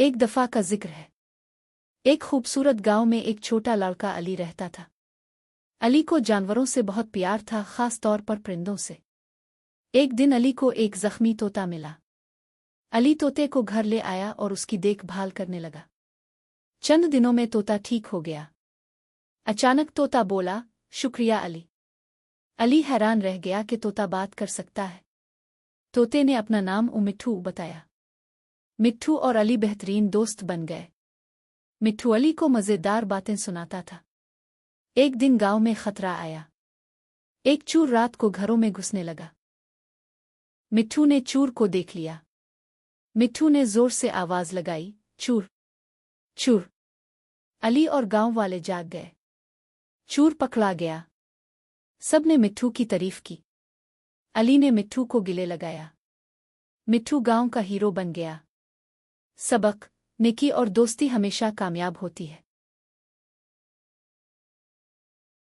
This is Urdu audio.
ایک دفعہ کا ذکر ہے۔ ایک خوبصورت گاؤں میں ایک چھوٹا لڑکا علی رہتا تھا۔ علی کو جانوروں سے بہت پیار تھا، خاص طور پر پرندوں سے۔ ایک دن علی کو ایک زخمی طوطا ملا۔ علی طوطے کو گھر لے آیا اور اس کی دیکھ بھال کرنے لگا۔ چند دنوں میں طوطا ٹھیک ہو گیا۔ اچانک طوطا بولا، شکریہ علی۔ علی حیران رہ گیا کہ طوطا بات کر سکتا ہے۔ طوطے نے اپنا نام مٹھو بتایا۔ مٹھو اور علی بہترین دوست بن گئے۔ مٹھو علی کو مزیدار باتیں سناتا تھا۔ ایک دن گاؤں میں خطرہ آیا۔ ایک چور رات کو گھروں میں گھسنے لگا۔ مٹھو نے چور کو دیکھ لیا۔ مٹھو نے زور سے آواز لگائی، چور چور۔ علی اور گاؤں والے جاگ گئے۔ چور پکڑا گیا۔ سب نے مٹھو کی تعریف کی۔ علی نے مٹھو کو گلے لگایا۔ مٹھو گاؤں کا ہیرو بن گیا۔ سبق: نیکی اور دوستی ہمیشہ کامیاب ہوتی ہے۔